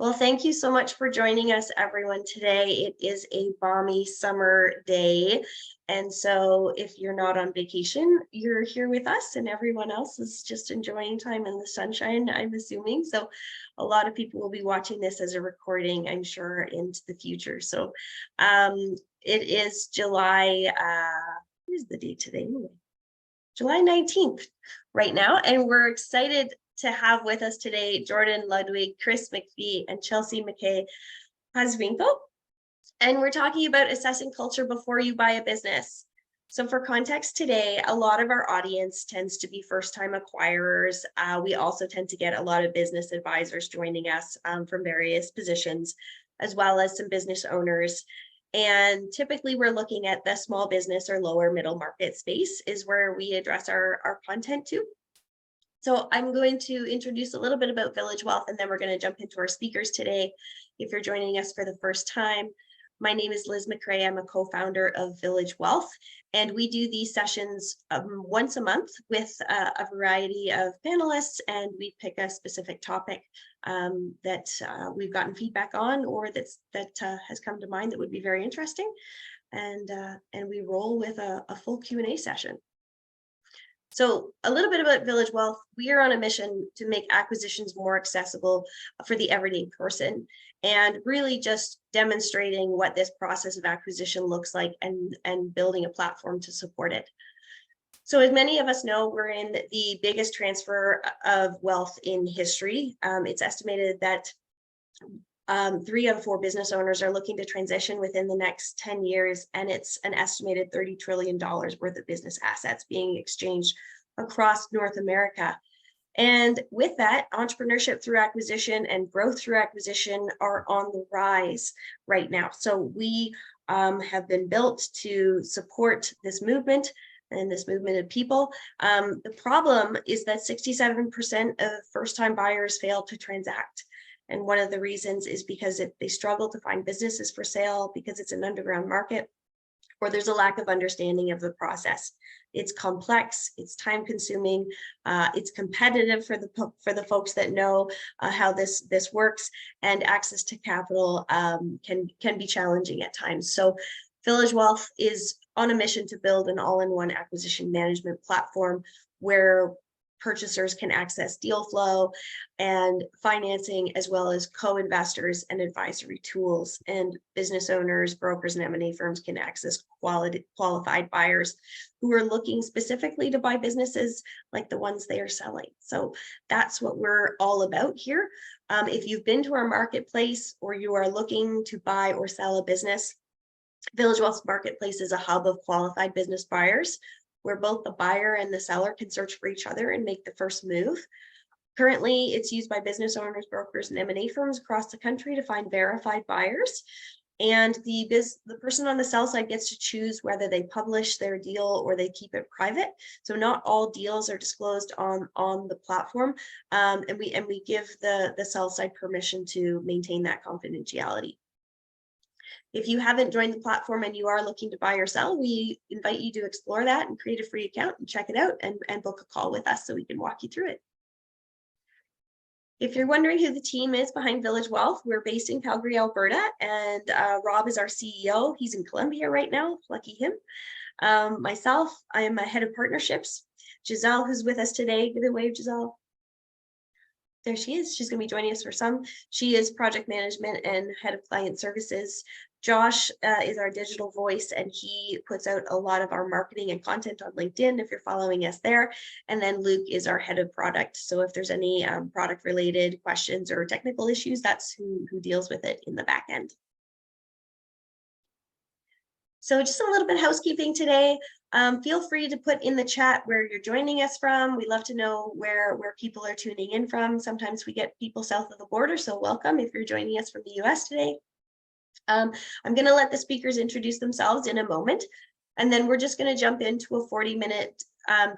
Well, thank you so much for joining us, everyone, today. It is a balmy summer day. And so if you're not on vacation, you're here with us, and everyone else is just enjoying time in the sunshine, I'm assuming. So a lot of people will be watching this as a recording, I'm sure, into the future. So it is July, what is the date today? July 19th right now, and we're excited to have with us today Jordan Ludwig, Chris McPhee, and Chelsea McKay Hasvinko. And we're talking about assessing culture before you buy a business. So for context today, a lot of our audience tends to be first-time acquirers. We also tend to get a lot of business advisors joining us from various positions, as well as some business owners. And typically we're looking at the small business or lower middle market space is where we address our content to. So I'm going to introduce a little bit about Village Wealth, and then we're going to jump into our speakers today. If you're joining us for the first time, my name is Liz McRae. I'm a co-founder of Village Wealth, and we do these sessions once a month with a variety of panelists, and we pick a specific topic that we've gotten feedback on, or that has come to mind that would be very interesting, and we roll with a full Q&A session. So a little bit about Village Wealth. We are on a mission to make acquisitions more accessible for the everyday person, and really just demonstrating what this process of acquisition looks like and building a platform to support it. So as many of us know, we're in the biggest transfer of wealth in history. It's estimated that 3 out of 4 business owners are looking to transition within the next 10 years, and it's an estimated $30 trillion worth of business assets being exchanged across North America. And with that, entrepreneurship through acquisition and growth through acquisition are on the rise right now. So we have been built to support this movement and this movement of people. The problem is that 67% of first-time buyers fail to transact. And one of the reasons is because they struggle to find businesses for sale because it's an underground market, or there's a lack of understanding of the process. It's complex, it's time consuming, it's competitive for the folks that know how this works, and access to capital can be challenging at times. So Village Wealth is on a mission to build an all-in-one acquisition management platform where purchasers can access deal flow and financing, as well as co-investors and advisory tools, and business owners, brokers, and M&A firms can access qualified buyers who are looking specifically to buy businesses like the ones they are selling. So that's what we're all about here. If you've been to our marketplace, or you are looking to buy or sell a business, Village Wealth's marketplace is a hub of qualified business buyers, where both the buyer and the seller can search for each other and make the first move. Currently, it's used by business owners, brokers, and M&A firms across the country to find verified buyers. And the person on the sell side gets to choose whether they publish their deal or they keep it private. So not all deals are disclosed on the platform, and we give the sell side permission to maintain that confidentiality. If you haven't joined the platform and you are looking to buy or sell, we invite you to explore that and create a free account and check it out, and book a call with us so we can walk you through it. If you're wondering who the team is behind Village Wealth, we're based in Calgary, Alberta, and Rob is our CEO. He's in Colombia right now, lucky him. Myself, I am a head of partnerships. Giselle, who's with us today, give a wave, Giselle. There she is. She's going to be joining us for some. She is project management and head of client services. Josh is our digital voice, and he puts out a lot of our marketing and content on LinkedIn if you're following us there. And then Luke is our head of product. So if there's any product related questions or technical issues, that's who deals with it in the back end. So just a little bit of housekeeping today. Feel free to put in the chat where you're joining us from. We love to know where people are tuning in from. Sometimes we get people south of the border, so welcome if you're joining us from the US today. I'm going to let the speakers introduce themselves in a moment, and then we're just going to jump into a 40-minute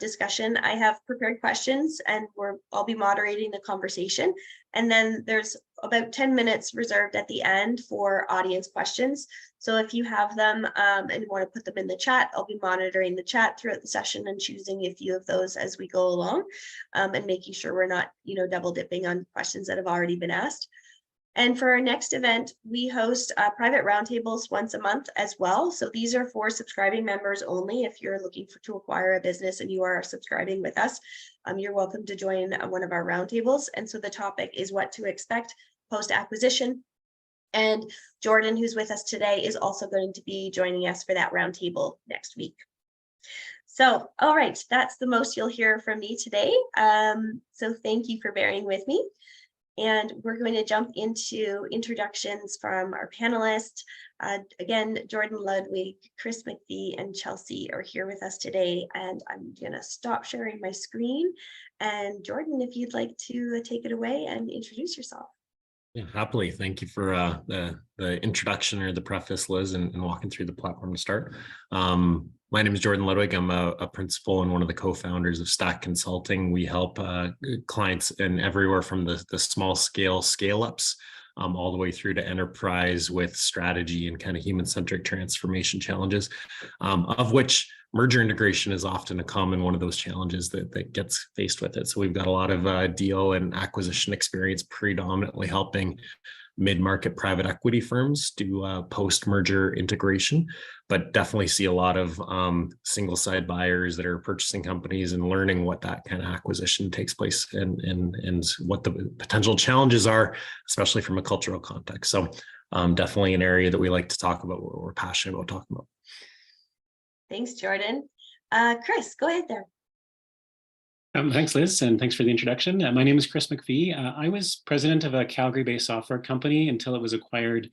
discussion. I have prepared questions, and I'll be moderating the conversation. And then there's about 10 minutes reserved at the end for audience questions. So if you have them and you want to put them in the chat, I'll be monitoring the chat throughout the session and choosing a few of those as we go along, and making sure we're not, double dipping on questions that have already been asked. And for our next event, we host private roundtables once a month as well. So these are for subscribing members only. If you're looking to acquire a business and you are subscribing with us, you're welcome to join one of our roundtables. And so the topic is what to expect post-acquisition. And Jordan, who's with us today, is also going to be joining us for that roundtable next week. So, all right, that's the most you'll hear from me today. So thank you for bearing with me. And we're going to jump into introductions from our panelists. Again, Jordan, Ludwig, Chris McPhee, and Chelsea are here with us today. And I'm going to stop sharing my screen. And Jordan, if you'd like to take it away and introduce yourself. Yeah, happily. Thank you for the introduction or the preface, Liz, and walking through the platform to start. My name is Jordan Ludwig. I'm a principal and one of the co-founders of Stack Consulting. We help clients in everywhere from the small scale scale-ups all the way through to enterprise with strategy and kind of human-centric transformation challenges, of which merger integration is often a common one of those challenges that gets faced with it. So we've got a lot of deal and acquisition experience, predominantly helping mid-market private equity firms do post-merger integration, but definitely see a lot of single-side buyers that are purchasing companies and learning what that kind of acquisition takes place and what the potential challenges are, especially from a cultural context. So definitely an area that we like to talk about, what we're passionate about talking about. Thanks, Jordan. Chris, go ahead there. Thanks, Liz, and thanks for the introduction. My name is Chris McPhee. I was president of a Calgary-based software company until it was acquired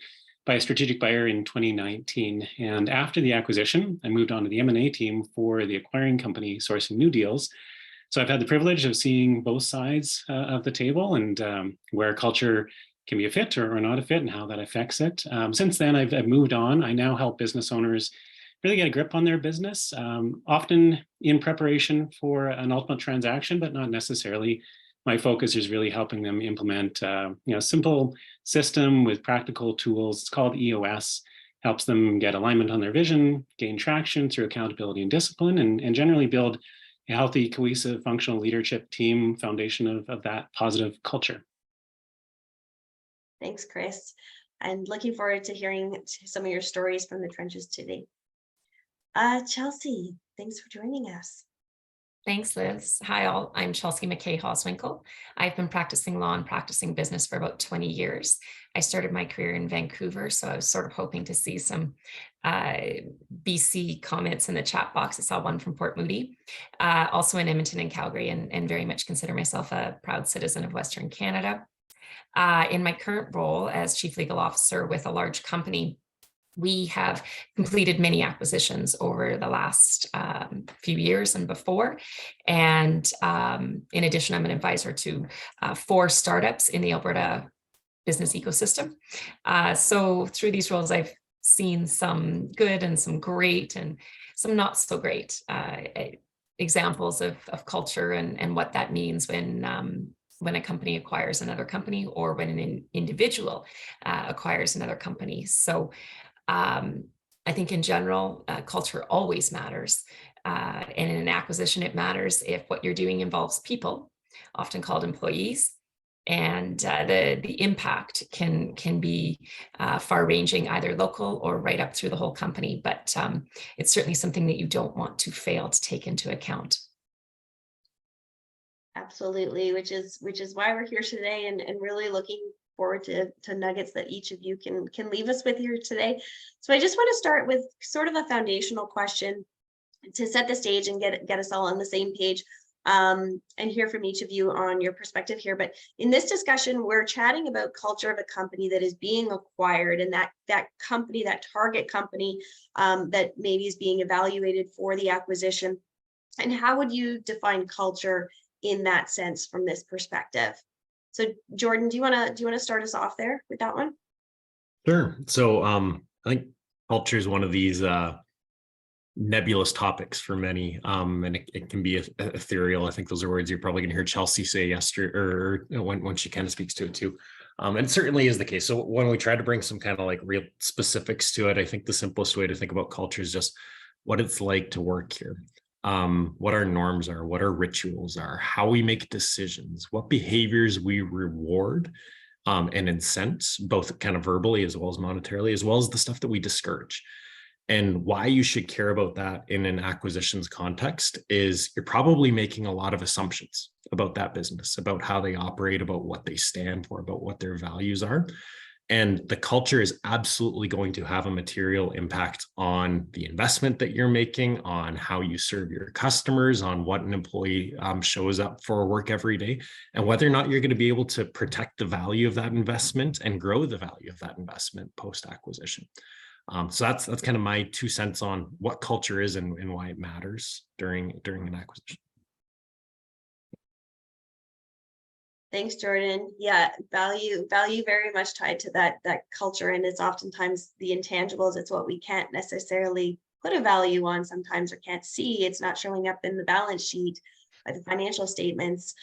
by a strategic buyer in 2019. And after the acquisition, I moved on to the M&A team for the acquiring company sourcing new deals. So I've had the privilege of seeing both sides of the table and where culture can be a fit or not a fit and how that affects it. Since then, I've moved on. I now help business owners really get a grip on their business, often in preparation for an ultimate transaction, but not necessarily. My focus is really helping them implement a simple system with practical tools. It's called EOS, helps them get alignment on their vision, gain traction through accountability and discipline, and generally build a healthy, cohesive, functional leadership team foundation of that positive culture. Thanks, Chris. And looking forward to hearing some of your stories from the trenches today. Chelsea, thanks for joining us. Thanks, Liz. Hi, all. I'm Chelsea McKay-Hoswinkle. I've been practicing law and practicing business for about 20 years. I started my career in Vancouver, so I was sort of hoping to see some BC comments in the chat box. I saw one from Port Moody, also in Edmonton and Calgary, and very much consider myself a proud citizen of Western Canada. In my current role as Chief Legal Officer with a large company, we have completed many acquisitions over the last few years and before. And in addition, I'm an advisor to 4 startups in the Alberta business ecosystem. So through these roles, I've seen some good and some great and some not so great examples of culture and what that means when a company acquires another company or when an individual acquires another company. So I think in general, culture always matters. And in an acquisition, it matters if what you're doing involves people, often called employees. And the impact can be far-ranging, either local or right up through the whole company. But it's certainly something that you don't want to fail to take into account. Absolutely, which is why we're here today and really looking forward to nuggets that each of you can leave us with here today. So I just want to start with sort of a foundational question to set the stage and get us all on the same page, and hear from each of you on your perspective here. But in this discussion, we're chatting about culture of a company that is being acquired, and that company, that target company that maybe is being evaluated for the acquisition. And how would you define culture in that sense from this perspective? So Jordan, do you want to start us off there with that one? Sure. So I think culture is one of these nebulous topics for many, and it can be ethereal. I think those are words you're probably going to hear Chelsea say yesterday, or when she kind of speaks to it too. And it certainly is the case. So when we try to bring some kind of like real specifics to it, I think the simplest way to think about culture is just what it's like to work here. What our norms are, what our rituals are, how we make decisions, what behaviors we reward, and incent, both kind of verbally as well as monetarily, as well as the stuff that we discourage. And why you should care about that in an acquisitions context is you're probably making a lot of assumptions about that business, about how they operate, about what they stand for, about what their values are. And the culture is absolutely going to have a material impact on the investment that you're making, on how you serve your customers, on what an employee shows up for work every day, and whether or not you're going to be able to protect the value of that investment and grow the value of that investment post-acquisition. So that's kind of my 2 cents on what culture is and why it matters during an acquisition. Thanks, Jordan. Yeah, value very much tied to that culture, and it's oftentimes the intangibles. It's what we can't necessarily put a value on sometimes or can't see. It's not showing up in the balance sheet or the financial statements.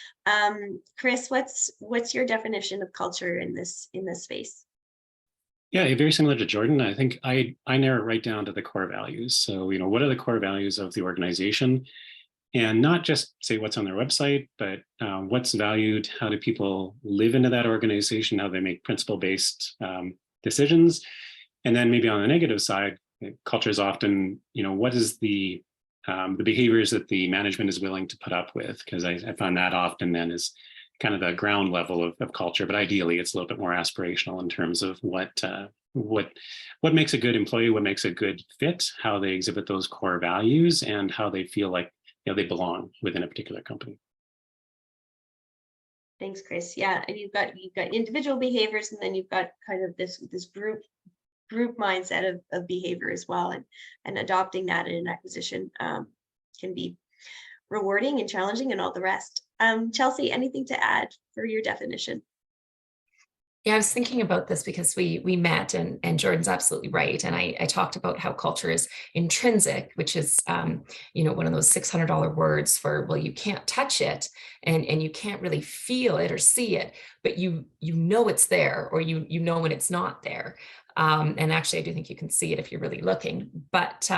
Chris, what's your definition of culture in this space? Yeah, very similar to Jordan. I think I narrow it right down to the core values. So, what are the core values of the organization? And not just say what's on their website, but what's valued, how do people live into that organization, how they make principle-based decisions. And then maybe on the negative side, culture is often, what is the behaviors that the management is willing to put up with? Because I find that often then is kind of the ground level of culture, but ideally it's a little bit more aspirational in terms of what makes a good employee, what makes a good fit, how they exhibit those core values, and how they feel like they belong within a particular company. Thanks, Chris. Yeah, and you've got individual behaviors, and then you've got kind of this group mindset of behavior as well, and adopting that in an acquisition can be rewarding and challenging and all the rest. Chelsea, anything to add for your definition? Yeah, I was thinking about this because we met, and Jordan's absolutely right. And I talked about how culture is intrinsic, which is one of those $600 words for, well, you can't touch it and you can't really feel it or see it, but you know it's there, or you know when it's not there. And actually, I do think you can see it if you're really looking. But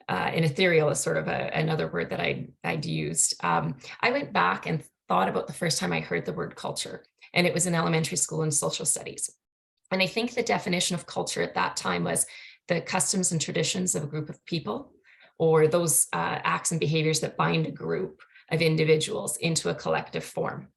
and ethereal is sort of another word that I'd used. I went back and thought about the first time I heard the word culture. And it was in elementary school in social studies. And I think the definition of culture at that time was the customs and traditions of a group of people, or those acts and behaviors that bind a group of individuals into a collective form.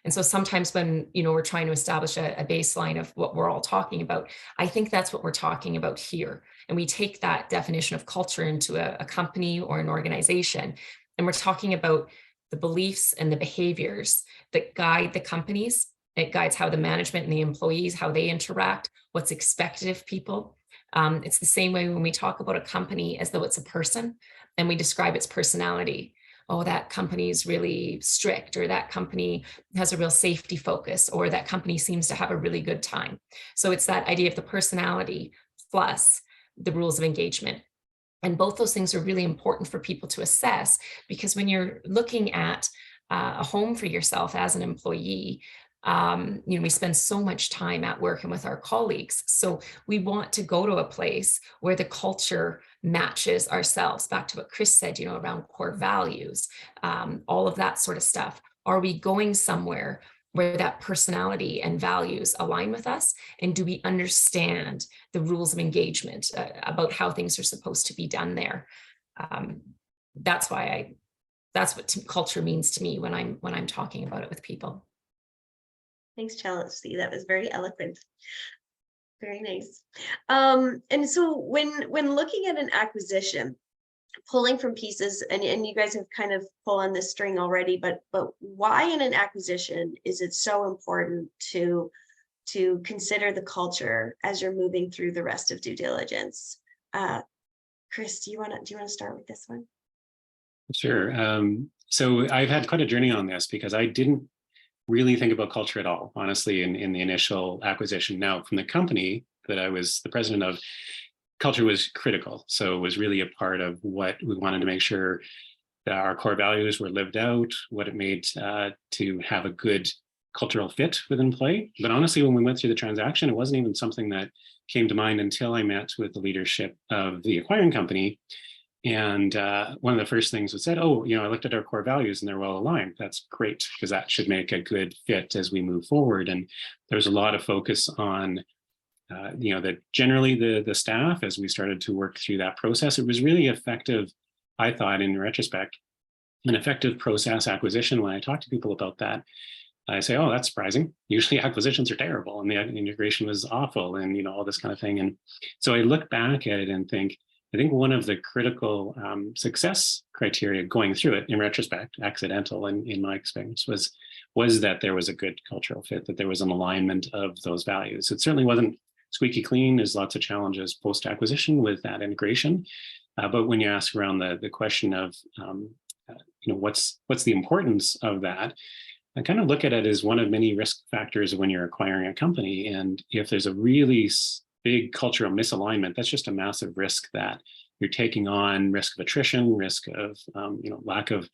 And so sometimes when we're trying to establish a baseline of what we're all talking about, I think that's what we're talking about here. And we take that definition of culture into a company or an organization, and we're talking about the beliefs and the behaviors that guide the companies. It guides how the management and the employees, how they interact, what's expected of people. It's the same way when we talk about a company as though it's a person, and we describe its personality. Oh, that company is really strict, or that company has a real safety focus, or that company seems to have a really good time. So it's that idea of the personality plus the rules of engagement. And both those things are really important for people to assess, because when you're looking at a home for yourself as an employee, we spend so much time at work and with our colleagues. So we want to go to a place where the culture matches ourselves. Back to what Chris said, around core values, all of that sort of stuff. Are we going somewhere where that personality and values align with us? And do we understand the rules of engagement about how things are supposed to be done there? That's what culture means to me when I'm talking about it with people. Thanks, Chelsea. That was very eloquent. Very nice. And so when looking at an acquisition, pulling from pieces, and you guys have kind of pulled on this string already, but why in an acquisition is it so important to consider the culture as you're moving through the rest of due diligence? Chris, do you want to start with this one? Sure. So I've had quite a journey on this, because I didn't really think about culture at all, honestly, in the initial acquisition. Now, from the company that I was the president of, culture was critical. So it was really a part of what we wanted to make sure that our core values were lived out, what it made to have a good cultural fit with an employee. But honestly, when we went through the transaction, it wasn't even something that came to mind until I met with the leadership of the acquiring company. And one of the first things was said, oh, I looked at our core values and they're well aligned. That's great, because that should make a good fit as we move forward. And there's a lot of focus on, that generally the staff, as we started to work through that process, it was really effective, I thought, in retrospect, an effective process acquisition. When I talk to people about that, I say, oh, that's surprising. Usually acquisitions are terrible and the integration was awful and, all this kind of thing. And so I look back at it and I think one of the critical success criteria going through it, in retrospect, accidental in my experience, was that there was a good cultural fit, that there was an alignment of those values. It certainly wasn't squeaky clean. There's lots of challenges post-acquisition with that integration. But when you ask around the question of, what's the importance of that, I kind of look at it as one of many risk factors when you're acquiring a company. And if there's a really big cultural misalignment, that's just a massive risk that you're taking on, risk of attrition, risk of lack of,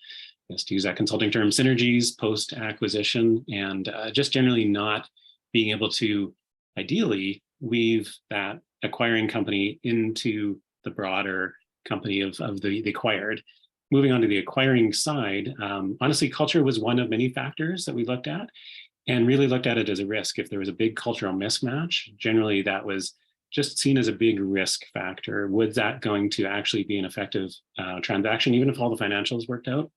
to use that consulting term, synergies post-acquisition, and just generally not being able to ideally weave that acquiring company into the broader company of the acquired. Moving on to the acquiring side, honestly, culture was one of many factors that we looked at, and really looked at it as a risk. If there was a big cultural mismatch, generally that was just seen as a big risk factor. Was that going to actually be an effective transaction, even if all the financials worked out?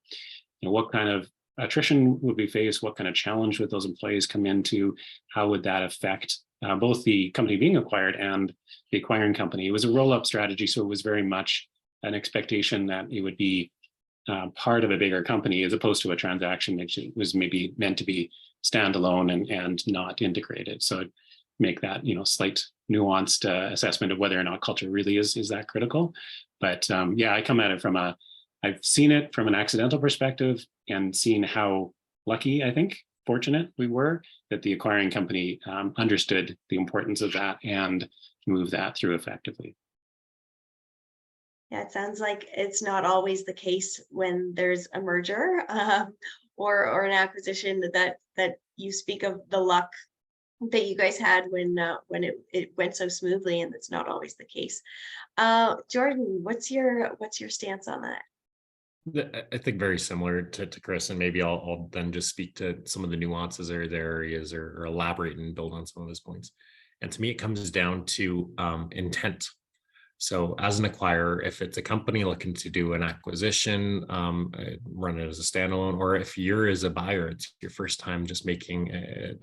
What kind of attrition would we face? What kind of challenge would those employees come into? How would that affect both the company being acquired and the acquiring company? It was a roll-up strategy, so it was very much an expectation that it would be part of a bigger company, as opposed to a transaction which was maybe meant to be standalone and not integrated. So make that slight nuanced assessment of whether or not culture really is that critical. But I come at it from I've seen it from an accidental perspective and seen how lucky, I think, fortunate we were that the acquiring company understood the importance of that and moved that through effectively. Yeah, it sounds like it's not always the case when there's a merger or an acquisition that you speak of the luck that you guys had when it went so smoothly, and that's not always the case. Jordan, what's your stance on that? I think very similar to Chris, and maybe I'll then just speak to some of the nuances or the areas or elaborate and build on some of those points. And to me, it comes down to intent. So as an acquirer, if it's a company looking to do an acquisition, run it as a standalone, or if you're as a buyer, it's your first time just making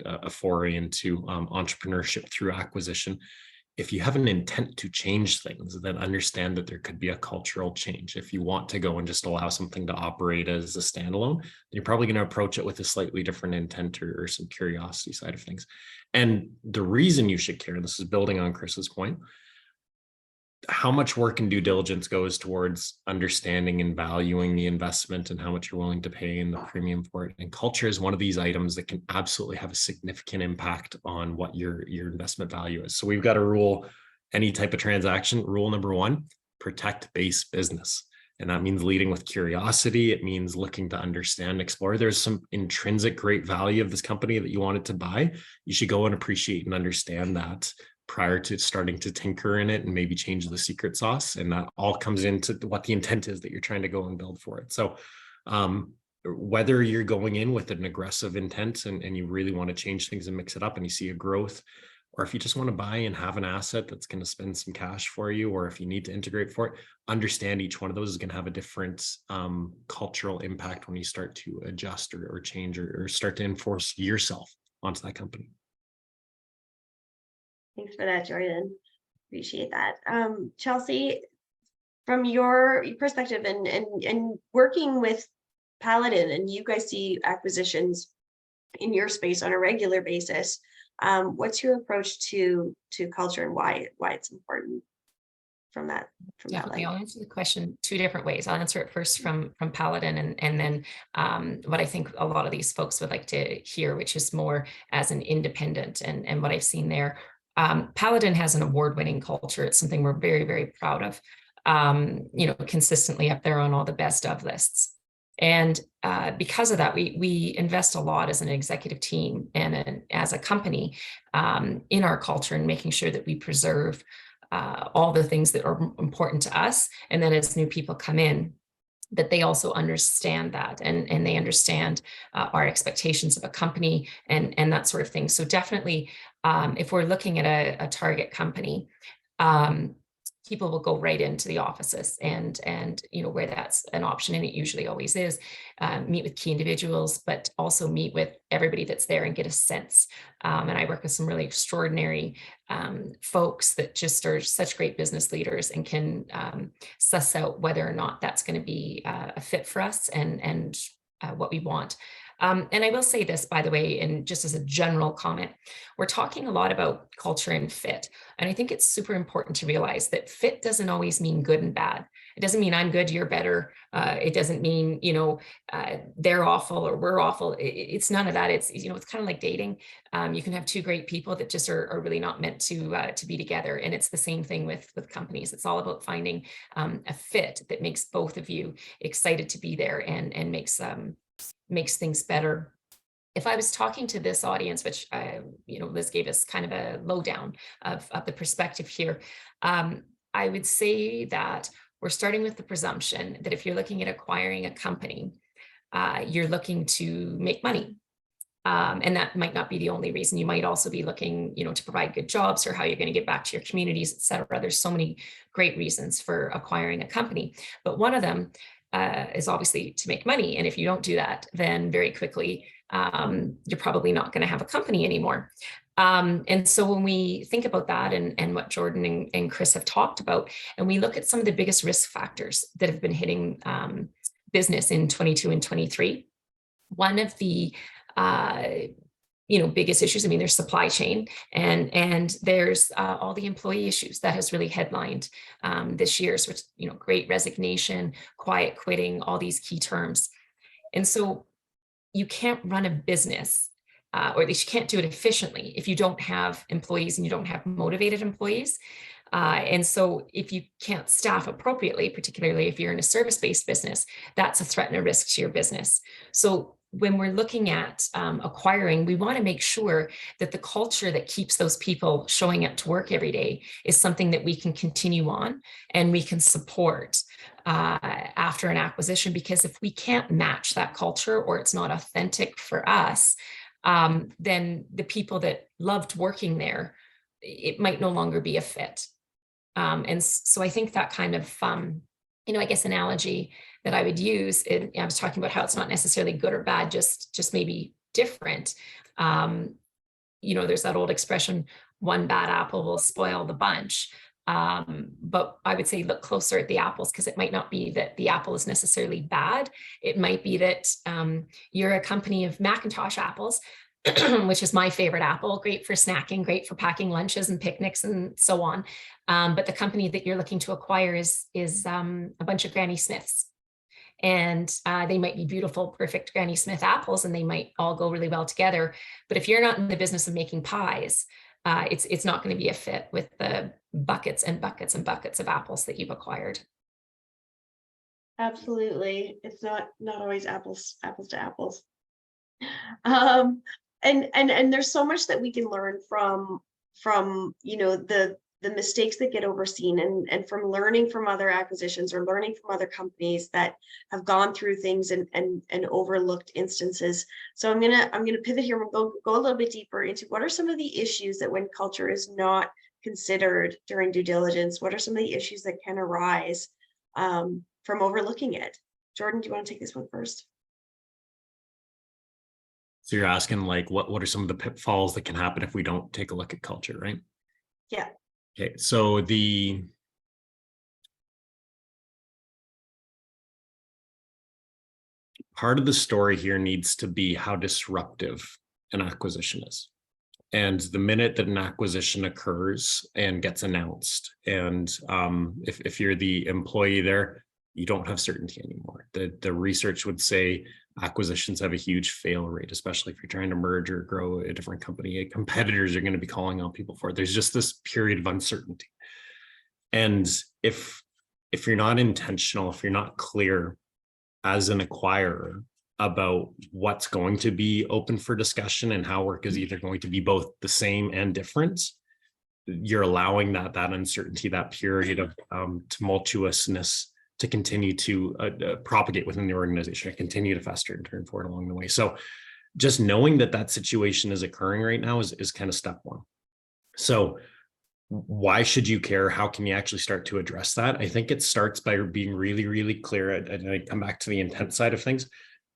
a foray into entrepreneurship through acquisition. If you have an intent to change things, then understand that there could be a cultural change. If you want to go and just allow something to operate as a standalone, you're probably going to approach it with a slightly different intent or some curiosity side of things. And the reason you should care, this is building on Chris's point, how much work and due diligence goes towards understanding and valuing the investment and how much you're willing to pay and the premium for it. And culture is one of these items that can absolutely have a significant impact on what your investment value is. So we've got to rule any type of transaction. Rule number one, protect base business. And that means leading with curiosity. It means looking to understand, explore. There's some intrinsic great value of this company that you wanted to buy. You should go and appreciate and understand that prior to starting to tinker in it and maybe change the secret sauce. And that all comes into what the intent is that you're trying to go and build for it. So whether you're going in with an aggressive intent and you really want to change things and mix it up and you see a growth, or if you just want to buy and have an asset that's going to spend some cash for you, or if you need to integrate for it, understand each one of those is going to have a different cultural impact when you start to adjust or change or start to enforce yourself onto that company. Thanks for that, Jordan. Appreciate that. Chelsea, from your perspective and working with Paladin, and you guys see acquisitions in your space on a regular basis, what's your approach to culture and why it's important from that I'll answer the question two different ways. I'll answer it first from Paladin and then what I think a lot of these folks would like to hear, which is more as an independent and what I've seen there. Paladin has an award-winning culture. It's something we're very, very proud of, consistently up there on all the best of lists. And because of that, we invest a lot as an executive team and as a company in our culture and making sure that we preserve all the things that are important to us. And then as new people come in, that they also understand that and they understand our expectations of a company and that sort of thing. So definitely, if we're looking at a target company, people will go right into the offices and where that's an option, and it usually always is, meet with key individuals, but also meet with everybody that's there and get a sense. And I work with some really extraordinary folks that just are such great business leaders and can suss out whether or not that's going to be a fit for us and what we want. And I will say this, by the way, and just as a general comment, we're talking a lot about culture and fit. And I think it's super important to realize that fit doesn't always mean good and bad. It doesn't mean I'm good, you're better. It doesn't mean, they're awful or we're awful. It's none of that. It's kind of like dating. You can have two great people that just are really not meant to be together. And it's the same thing with companies. It's all about finding a fit that makes both of you excited to be there and makes things better. If I was talking to this audience, which Liz gave us kind of a lowdown of the perspective here, I would say that we're starting with the presumption that if you're looking at acquiring a company, you're looking to make money. And that might not be the only reason. You might also be looking, to provide good jobs or how you're going to get back to your communities, et cetera. There's so many great reasons for acquiring a company, but one of them is obviously to make money. And if you don't do that, then very quickly, you're probably not going to have a company anymore. And so when we think about that and what Jordan and Chris have talked about, and we look at some of the biggest risk factors that have been hitting business in 22 and 23, one of the biggest issues, there's supply chain and there's all the employee issues that has really headlined this year. So it's, great resignation, quiet quitting, all these key terms. And so you can't run a business, or at least you can't do it efficiently if you don't have employees and you don't have motivated employees. And so if you can't staff appropriately, particularly if you're in a service-based business, that's a threat and a risk to your business. So when we're looking at acquiring, we want to make sure that the culture that keeps those people showing up to work every day is something that we can continue on and we can support after an acquisition. Because if we can't match that culture or it's not authentic for us, then the people that loved working there, it might no longer be a fit. And so I think that kind of, analogy that I would use, I was talking about how it's not necessarily good or bad, just maybe different. There's that old expression, one bad apple will spoil the bunch. But I would say look closer at the apples, because it might not be that the apple is necessarily bad. It might be that you're a company of Macintosh apples, which is my favorite apple, great for snacking, great for packing lunches and picnics and so on. But the company that you're looking to acquire is a bunch of Granny Smiths. And they might be beautiful, perfect Granny Smith apples, and they might all go really well together. But if you're not in the business of making pies, it's not going to be a fit with the buckets and buckets and buckets of apples that you've acquired. Absolutely. It's not always apples to apples. And there's so much that we can learn from the mistakes that get overseen and from learning from other acquisitions or learning from other companies that have gone through things and overlooked instances. So I'm gonna pivot here and go a little bit deeper into what are some of the issues that when culture is not considered during due diligence, what are some of the issues that can arise from overlooking it? Jordan, do you want to take this one first? So you're asking what are some of the pitfalls that can happen if we don't take a look at culture, right? Yeah. Okay, so the part of the story here needs to be how disruptive an acquisition is. And the minute that an acquisition occurs and gets announced, and if you're the employee there, you don't have certainty anymore. The research would say acquisitions have a huge fail rate, especially if you're trying to merge or grow a different company. Competitors are going to be calling on people for it. There's just this period of uncertainty. And if you're not intentional, if you're not clear as an acquirer about what's going to be open for discussion and how work is either going to be both the same and different, you're allowing that uncertainty, that period of tumultuousness to continue to propagate within the organization, continue to fester and turn forward along the way. So just knowing that situation is occurring right now is kind of step one. So why should you care? How can you actually start to address that? I think it starts by being really, really clear. And I come back to the intent side of things.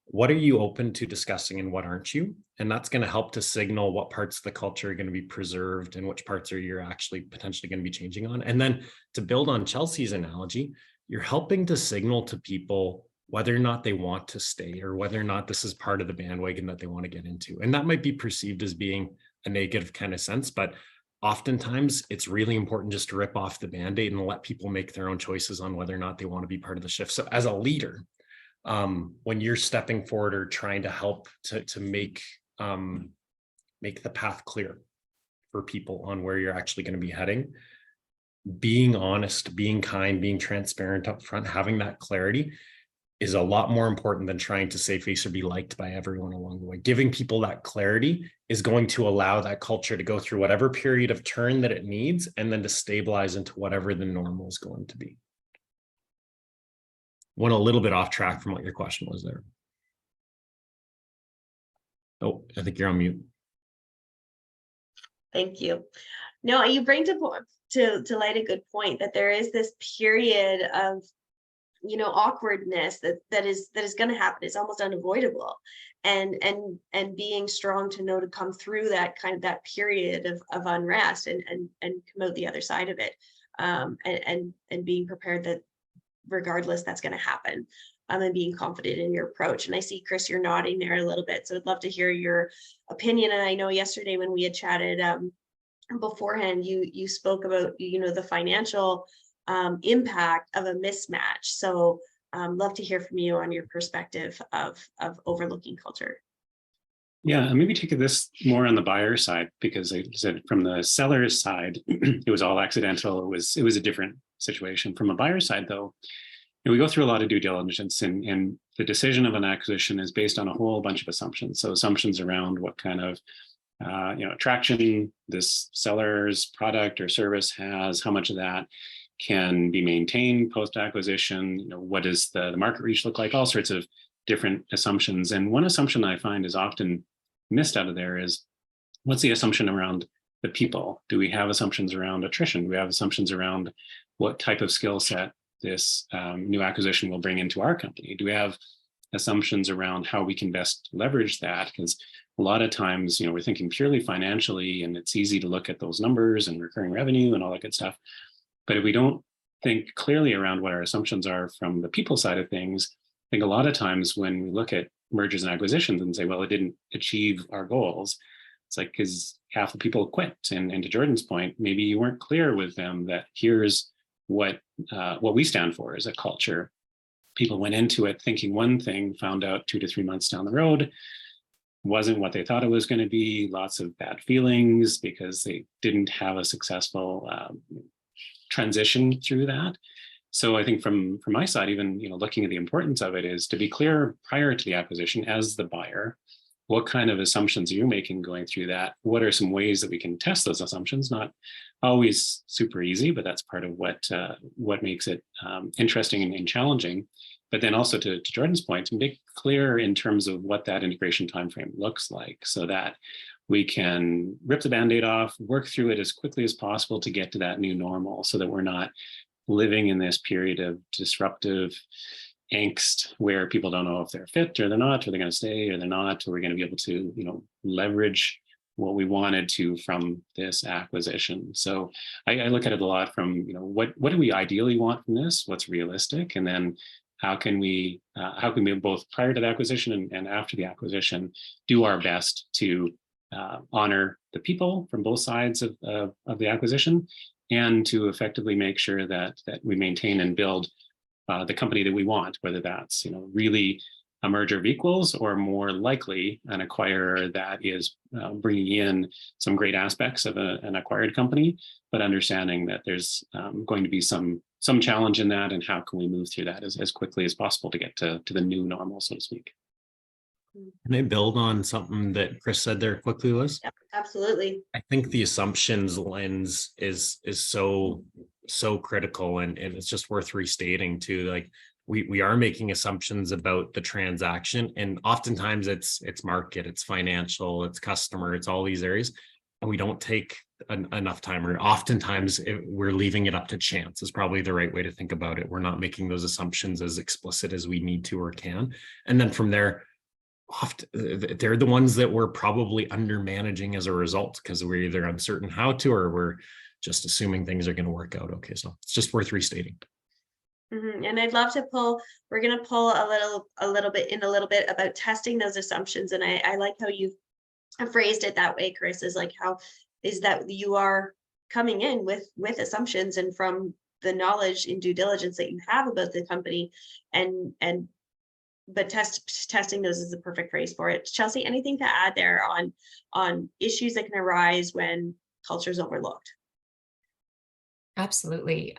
What are you open to discussing and what aren't you? And that's going to help to signal what parts of the culture are going to be preserved and which parts are you're actually potentially going to be changing on. And then to build on Chelsea's analogy, you're helping to signal to people whether or not they want to stay or whether or not this is part of the bandwagon that they want to get into. And that might be perceived as being a negative kind of sense, but oftentimes it's really important just to rip off the Band-Aid and let people make their own choices on whether or not they want to be part of the shift. So as a leader, when you're stepping forward or trying to help to make the path clear for people on where you're actually going to be heading, being honest, being kind, being transparent up front, having that clarity is a lot more important than trying to save face or be liked by everyone along the way. Giving people that clarity is going to allow that culture to go through whatever period of turn that it needs and then to stabilize into whatever the normal is going to be. Went a little bit off track from what your question was there. Oh, I think you're on mute. Thank you. No, you bring to light a good point that there is this period of awkwardness that is going to happen. It's almost unavoidable, and being strong to know to come through that period of unrest and come out the other side of it, and being prepared that regardless that's going to happen, and being confident in your approach. And I see, Chris, you're nodding there a little bit, so I'd love to hear your opinion. And I know yesterday when we had chatted beforehand, you spoke about the financial impact of a mismatch. So love to hear from you on your perspective of overlooking culture. Yeah, and maybe take this more on the buyer side, because I said from the seller's side, it was all accidental. It was a different situation. From a buyer's side, though, we go through a lot of due diligence, and the decision of an acquisition is based on a whole bunch of assumptions. So assumptions around what kind of attraction this seller's product or service has, how much of that can be maintained post-acquisition, what does the market reach look like, all sorts of different assumptions. And one assumption I find is often missed out of there is, what's the assumption around the people? Do we have assumptions around attrition? Do we have assumptions around what type of skill set this new acquisition will bring into our company? Do we have assumptions around how we can best leverage that? Because a lot of times, we're thinking purely financially, and it's easy to look at those numbers and recurring revenue and all that good stuff. But if we don't think clearly around what our assumptions are from the people side of things, I think a lot of times when we look at mergers and acquisitions and say, well, it didn't achieve our goals, it's like, because half the people quit. And to Jordan's point, maybe you weren't clear with them that here's what we stand for as a culture. People went into it thinking one thing, found out 2 to 3 months down the road wasn't what they thought it was going to be. Lots of bad feelings because they didn't have a successful transition through that. So I think from my side, even looking at the importance of it is to be clear prior to the acquisition as the buyer, what kind of assumptions are you making going through that? What are some ways that we can test those assumptions? Not always super easy, but that's part of what makes it interesting and challenging. But then also to Jordan's point, to make clear in terms of what that integration timeframe looks like, so that we can rip the Band-Aid off, work through it as quickly as possible to get to that new normal, so that we're not living in this period of disruptive angst where people don't know if they're fit or they're not, or they're going to stay or they're not, or we're going to be able to, leverage what we wanted to from this acquisition. So I look at it a lot from, what do we ideally want from this? What's realistic? And then how can we both prior to the acquisition and after the acquisition do our best to honor the people from both sides of the acquisition, and to effectively make sure that we maintain and build the company that we want, whether that's really a merger of equals, or more likely an acquirer that is bringing in some great aspects of an acquired company, but understanding that there's going to be some challenge in that, and how can we move through that as quickly as possible to get to the new normal, so to speak. Can I build on something that Chris said there quickly, Liz? Yep, absolutely. I think the assumptions lens is so critical, and it's just worth restating too. Like we are making assumptions about the transaction, and oftentimes it's market, it's financial, it's customer, it's all these areas, and we don't take enough time, or oftentimes we're leaving it up to chance is probably the right way to think about it. We're not making those assumptions as explicit as we need to or can, and then from there, often they're the ones that we're probably under managing as a result, because we're either uncertain how to, or we're just assuming things are going to work out okay. So it's just worth restating. And I'd love to we're going to pull a little bit about testing those assumptions. And I like how you phrased it that way, Chris, is like, how is that you are coming in with assumptions and from the knowledge and due diligence that you have about the company, but testing those is the perfect phrase for it. Chelsea, anything to add there on issues that can arise when culture is overlooked? Absolutely.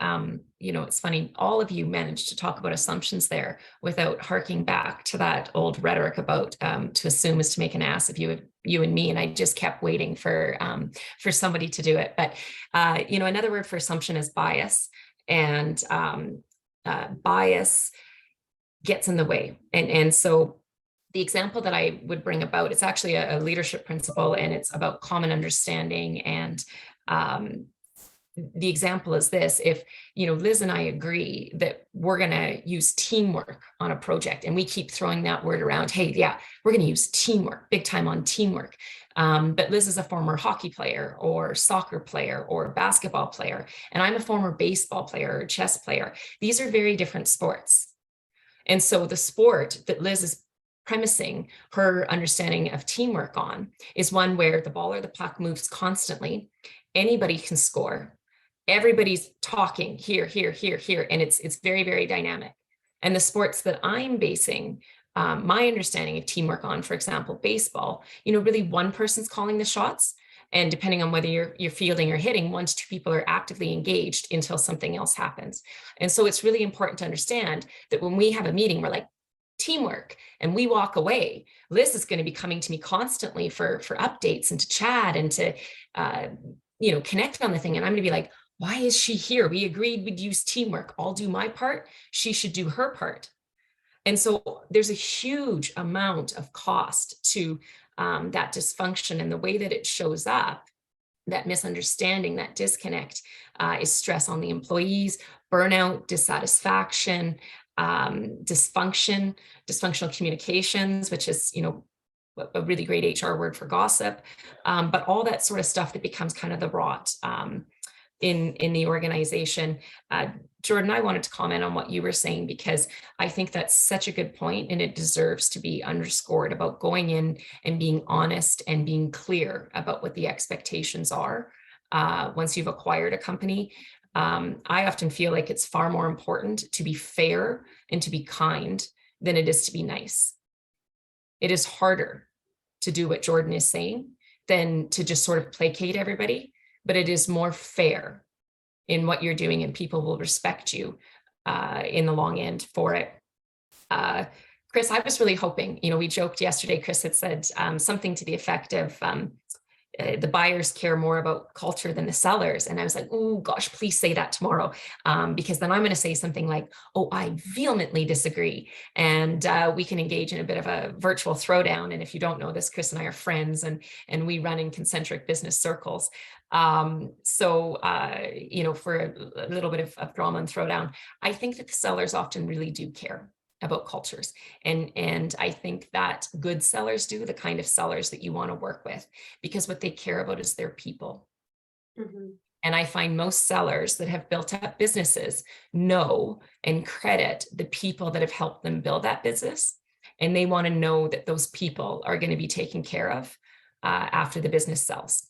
It's funny, all of you managed to talk about assumptions there without harking back to that old rhetoric about to assume is to make an ass of you and me. And I just kept waiting for somebody to do it. But another word for assumption is bias, and bias gets in the way. And so the example that I would bring about, it's actually a leadership principle, and it's about common understanding. And the example is this: if Liz and I agree that we're going to use teamwork on a project, and we keep throwing that word around, hey, yeah, we're going to use teamwork, big time on teamwork. But Liz is a former hockey player or soccer player or basketball player, and I'm a former baseball player or chess player. These are very different sports. And so the sport that Liz is premising her understanding of teamwork on is one where the ball or the puck moves constantly. Anybody can score. Everybody's talking here, here, here, here, and it's very, very dynamic. And the sports that I'm basing my understanding of teamwork on, for example, baseball, really one person's calling the shots. And depending on whether you're fielding or hitting, 1 to 2 people are actively engaged until something else happens. And so it's really important to understand that when we have a meeting, we're like, teamwork, and we walk away, Liz is going to be coming to me constantly for updates and to chat and to connect on the thing. And I'm going to be like, why is she here? We agreed we'd use teamwork. I'll do my part. She should do her part. And so there's a huge amount of cost to that dysfunction, and the way that it shows up, that misunderstanding, that disconnect, is stress on the employees, burnout, dissatisfaction, dysfunctional communications, which is, a really great HR word for gossip, but all that sort of stuff that becomes kind of the rot in the organization. Jordan, I wanted to comment on what you were saying, because I think that's such a good point, and it deserves to be underscored about going in and being honest and being clear about what the expectations are once you've acquired a company. I often feel like it's far more important to be fair and to be kind than it is to be nice. It is harder to do what Jordan is saying than to just sort of placate everybody, but it is more fair in what you're doing, and people will respect you in the long end for it. Chris, I was really hoping, we joked yesterday, Chris had said something to the effect of the buyers care more about culture than the sellers. And I was like, oh gosh, please say that tomorrow. Because then I'm going to say something like, oh, I vehemently disagree. And we can engage in a bit of a virtual throwdown. And if you don't know this, Chris and I are friends, and we run in concentric business circles. For a little bit of drama and throwdown, I think that the sellers often really do care about cultures. And I think that good sellers do, the kind of sellers that you want to work with, because what they care about is their people. Mm-hmm. And I find most sellers that have built up businesses know and credit the people that have helped them build that business. And they want to know that those people are going to be taken care of after the business sells.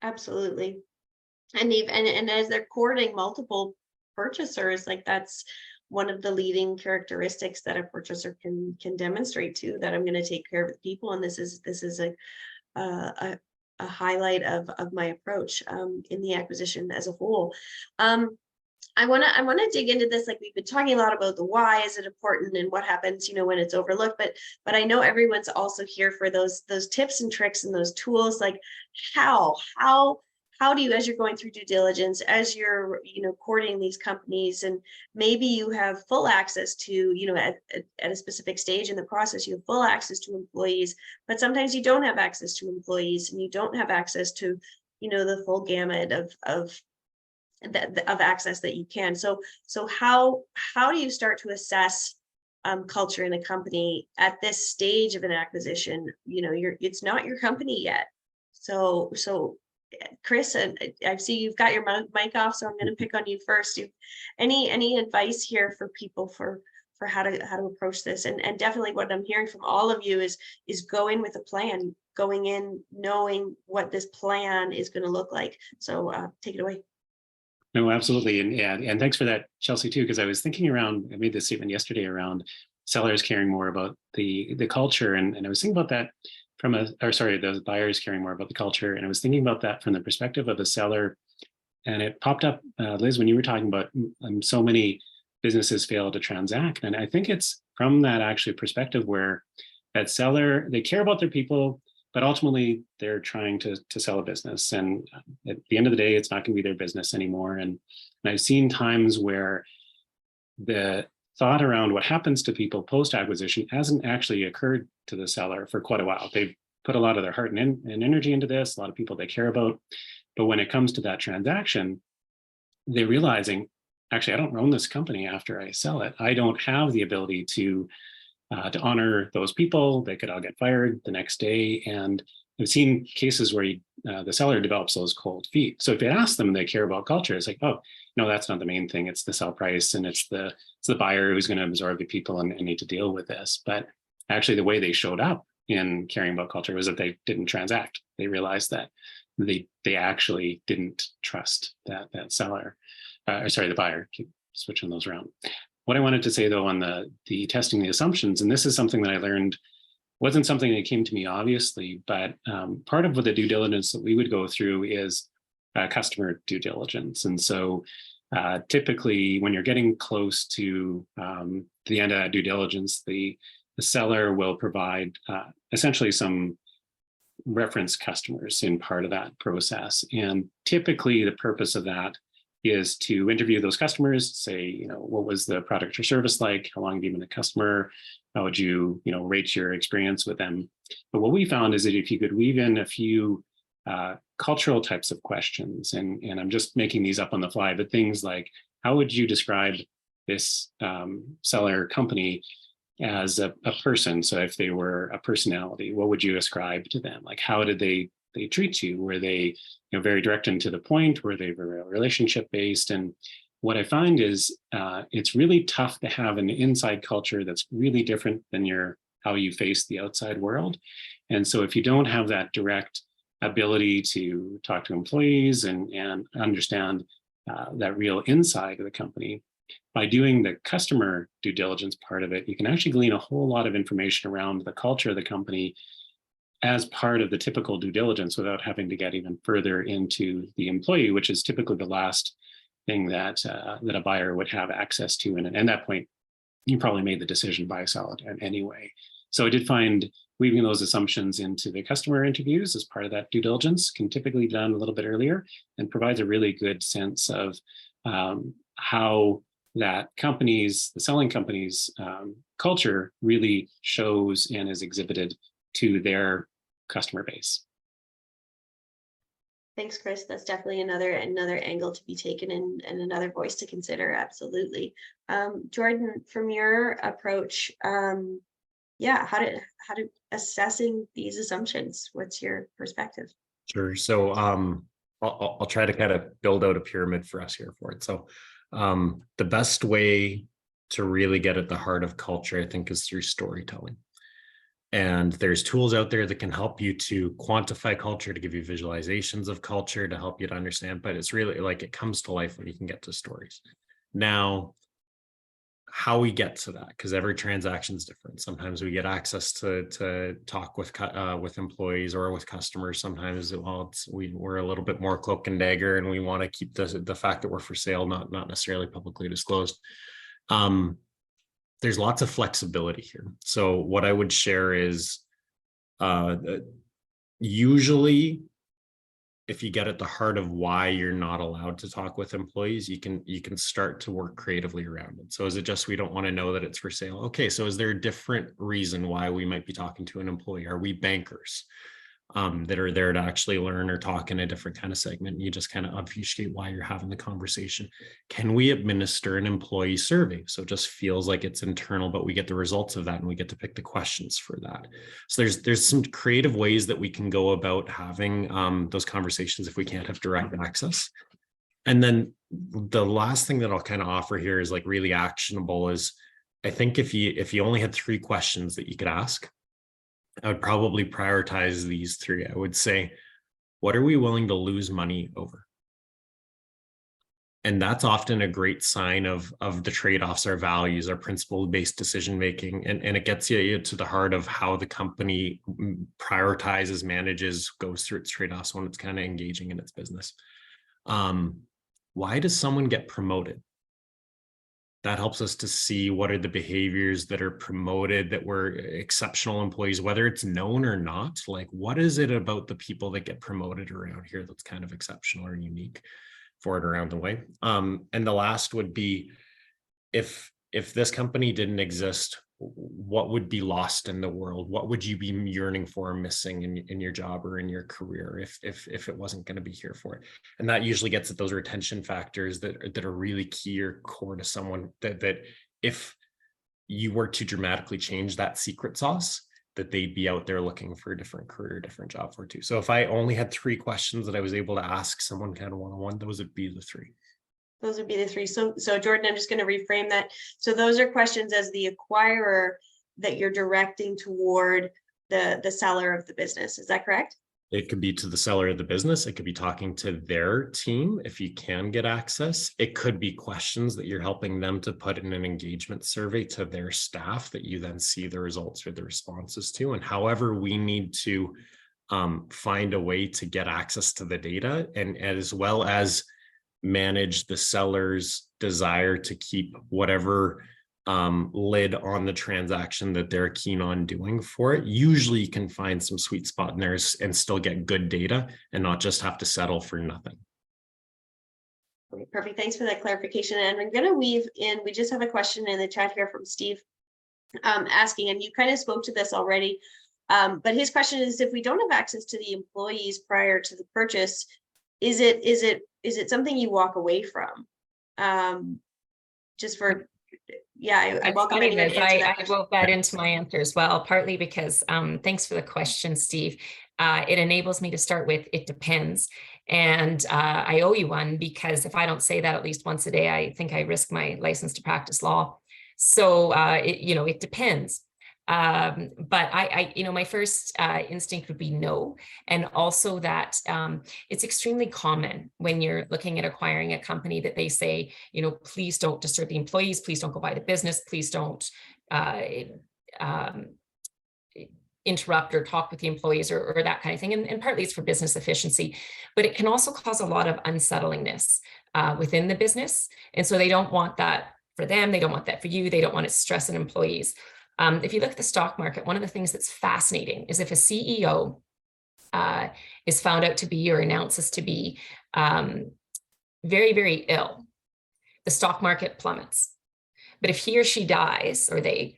Absolutely. And as they're courting multiple purchasers, like that's one of the leading characteristics that a purchaser can demonstrate too, that I'm going to take care of the people. And this is a highlight of my approach in the acquisition as a whole. I want to dig into this. Like, we've been talking a lot about the why is it important and what happens, when it's overlooked, but I know everyone's also here for those tips and tricks and those tools. Like, how do you, as you're going through due diligence, as you're courting these companies, and maybe you have full access to, at a specific stage in the process, you have full access to employees, but sometimes you don't have access to employees, and you don't have access to the full gamut of access that you can. So how do you start to assess culture in a company at this stage of an acquisition? It's not your company yet. So Chris, and I see you've got your mic off, so I'm going to pick on you first. Any advice here for people for how to approach this? And definitely what I'm hearing from all of you is go in with a plan, going in knowing what this plan is going to look like. So take it away. No, absolutely. And thanks for that, Chelsea, too, because I was thinking around, I made this statement yesterday around sellers caring more about the culture. And I was thinking about that the buyers caring more about the culture. And I was thinking about that from the perspective of the seller. And it popped up, Liz, when you were talking about so many businesses fail to transact. And I think it's from that actually perspective where that seller, they care about their people, but ultimately they're trying to sell a business. And at the end of the day, it's not going to be their business anymore. And I've seen times where the thought around what happens to people post-acquisition hasn't actually occurred to the seller for quite a while. They've put a lot of their heart and energy into this, a lot of people they care about. But when it comes to that transaction, they're realizing, actually, I don't own this company after I sell it. I don't have the ability to honor those people. They could all get fired the next day. And I've seen cases where the seller develops those cold feet. So if you ask them and they care about culture, it's like, oh, no, that's not the main thing. It's the sell price, and it's the buyer who's going to absorb the people and need to deal with this. But actually, the way they showed up in caring about culture was that they didn't transact. They realized that they actually didn't trust that seller, the buyer. Keep switching those around. What I wanted to say, though, on the testing the assumptions, and this is something that I learned, wasn't something that came to me, obviously, but part of what the due diligence that we would go through is customer due diligence. And so typically when you're getting close to the end of that due diligence, the seller will provide essentially some reference customers in part of that process. And typically the purpose of that is to interview those customers, say, what was the product or service like? How long have you been a customer? How would you, rate your experience with them? But what we found is that if you could weave in a few cultural types of questions, and I'm just making these up on the fly, but things like, how would you describe this seller company as a person? So if they were a personality, what would you ascribe to them? Like, how did they treat you? Were they very direct and to the point? Were they very relationship based? And what I find is it's really tough to have an inside culture that's really different than how you face the outside world. And so if you don't have that direct ability to talk to employees and understand that real inside of the company, by doing the customer due diligence part of it, you can actually glean a whole lot of information around the culture of the company as part of the typical due diligence without having to get even further into the employee, which is typically the last thing that a buyer would have access to. And at that point, you probably made the decision buy or sell it anyway. So I did find weaving those assumptions into the customer interviews as part of that due diligence can typically be done a little bit earlier and provides a really good sense of how that the selling company's culture really shows and is exhibited to their customer base. Thanks, Chris. That's definitely another angle to be taken and another voice to consider. Absolutely. Jordan, from your approach, how to assessing these assumptions? What's your perspective? Sure. So I'll try to kind of build out a pyramid for us here for it. So the best way to really get at the heart of culture, I think, is through storytelling. And there's tools out there that can help you to quantify culture, to give you visualizations of culture, to help you to understand. But it's really like it comes to life when you can get to stories. Now, how we get to that, because every transaction is different. Sometimes we get access to talk with employees or with customers. Sometimes, we're a little bit more cloak and dagger, and we want to keep the fact that we're for sale not necessarily publicly disclosed. There's lots of flexibility here. So what I would share is, usually, if you get at the heart of why you're not allowed to talk with employees, you can start to work creatively around it. So is it just we don't want to know that it's for sale? Okay, so is there a different reason why we might be talking to an employee? Are we bankers that are there to actually learn or talk in a different kind of segment? You just kind of obfuscate why you're having the conversation. Can we administer an employee survey? So it just feels like it's internal, but we get the results of that and we get to pick the questions for that. So there's some creative ways that we can go about having those conversations if we can't have direct access. And then the last thing that I'll kind of offer here is like really actionable is, I think if you only had 3 questions that you could ask, I would probably prioritize these 3. I would say, what are we willing to lose money over? And that's often a great sign of the trade-offs, our values, our principle-based decision-making. And it gets you to the heart of how the company prioritizes, manages, goes through its trade-offs when it's kind of engaging in its business. Why does someone get promoted? That helps us to see what are the behaviors that are promoted, that were exceptional employees, whether it's known or not. Like, what is it about the people that get promoted around here that's kind of exceptional or unique for it around the way? And the last would be, if this company didn't exist, what would be lost in the world? What would you be yearning for or missing in your job or in your career if it wasn't going to be here for it? And that usually gets at those retention factors that are really key or core to someone, that if you were to dramatically change that secret sauce, that they'd be out there looking for a different career, different job for too. So if I only had 3 questions that I was able to ask someone kind of one-on-one, those would be the 3. Those would be the 3. So Jordan, I'm just going to reframe that. So those are questions as the acquirer that you're directing toward the seller of the business. Is that correct? It could be to the seller of the business. It could be talking to their team if you can get access. It could be questions that you're helping them to put in an engagement survey to their staff that you then see the results or the responses to. And however we need to find a way to get access to the data, and as well as manage the seller's desire to keep whatever lid on the transaction that they're keen on doing for it. Usually you can find some sweet spot in there and still get good data and not just have to settle for nothing. Okay, perfect. Thanks for that clarification. And I'm going to weave in, we just have a question in the chat here from Steve asking, and you kind of spoke to this already, but his question is, if we don't have access to the employees prior to the purchase, is it something you walk away from? Just for, yeah, I welcome anyone to answer that. I wrote that into my answer as well, partly because, thanks for the question, Steve. It enables me to start with, it depends. And I owe you one, because if I don't say that at least once a day, I think I risk my license to practice law. So, it depends. But my first instinct would be no. And also that it's extremely common when you're looking at acquiring a company that they say, please don't disturb the employees, please don't go buy the business, please don't interrupt or talk with the employees or that kind of thing. And partly it's for business efficiency, but it can also cause a lot of unsettlingness within the business. And so they don't want that for them. They don't want that for you. They don't want it stressing employees. If you look at the stock market, one of the things that's fascinating is if a CEO is found out to be or announces to be very, very ill, the stock market plummets. But if he or she dies, or the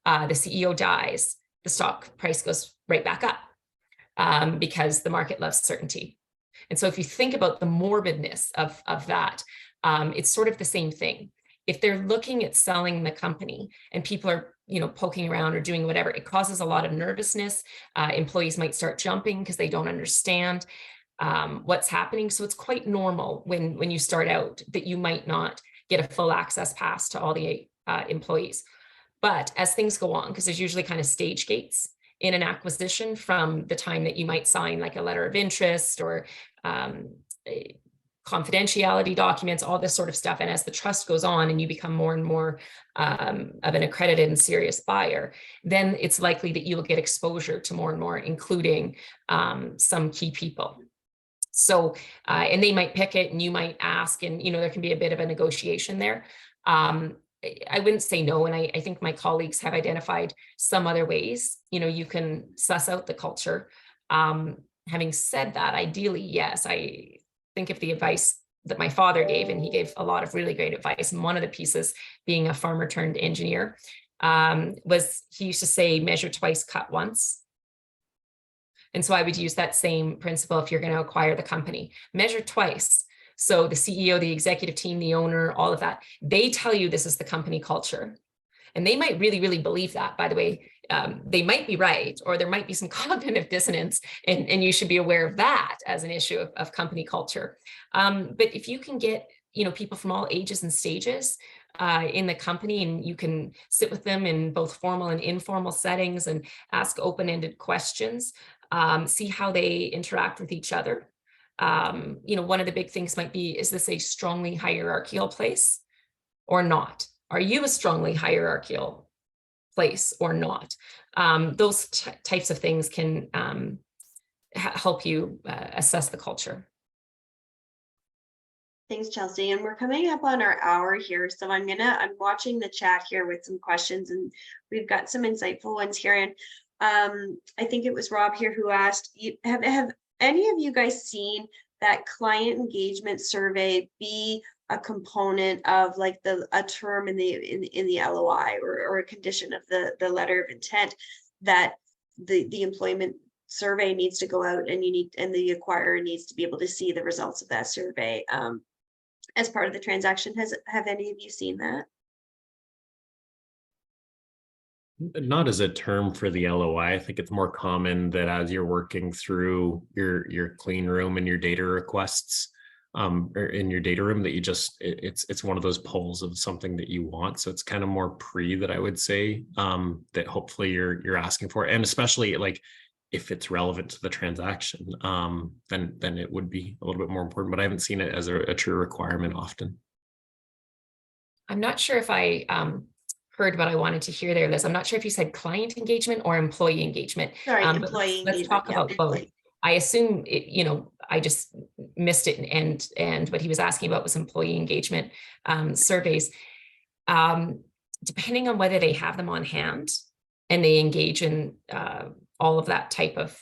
CEO dies, the stock price goes right back up because the market loves certainty. And so if you think about the morbidness of that, it's sort of the same thing. If they're looking at selling the company and people are poking around or doing whatever, it causes a lot of nervousness. Employees might start jumping because they don't understand what's happening. So it's quite normal when you start out that you might not get a full access pass to all the employees. But as things go on, because there's usually kind of stage gates in an acquisition from the time that you might sign like a letter of interest or confidentiality documents, all this sort of stuff. And as the trust goes on and you become more and more of an accredited and serious buyer, then it's likely that you will get exposure to more and more, including some key people. So, and they might pick it and you might ask, and, there can be a bit of a negotiation there. I wouldn't say no. And I think my colleagues have identified some other ways, you can suss out the culture. Having said that, ideally, yes, I think of the advice that my father gave, and he gave a lot of really great advice. And one of the pieces, being a farmer turned engineer, was he used to say, measure twice, cut once. And so I would use that same principle if you're going to acquire the company. Measure twice. So the CEO, the executive team, the owner, all of that, they tell you this is the company culture. And they might really, really believe that, by the way. They might be right, or there might be some cognitive dissonance, and you should be aware of that as an issue of company culture. But if you can get, people from all ages and stages in the company, and you can sit with them in both formal and informal settings and ask open-ended questions, see how they interact with each other. One of the big things might be, is this a strongly hierarchical place or not? Are you a strongly hierarchical place or not? Those types of things can help you assess the culture. Thanks, Chelsea. And we're coming up on our hour here. So I'm watching the chat here with some questions, and we've got some insightful ones here. And I think it was Rob here who asked, have any of you guys seen that client engagement survey be a component of like a term in the LOI or a condition of the letter of intent, that the employment survey needs to go out, and the acquirer needs to be able to see the results of that survey as part of the transaction? Have any of you seen that? Not as a term for the LOI. I think it's more common that as you're working through your clean room and your data requests, or in your data room, that it's one of those polls of something that you want. So it's kind of more that I would say, that hopefully you're asking for, and especially like if it's relevant to the transaction, then it would be a little bit more important. But I haven't seen it as a true requirement often. I'm not sure if I heard what I wanted to hear there, Liz. I'm not sure if you said client engagement or employee engagement. Sorry, employee engagement. Let's talk about both. I assume I just missed it, and what he was asking about was employee engagement surveys. Depending on whether they have them on hand and they engage in all of that type of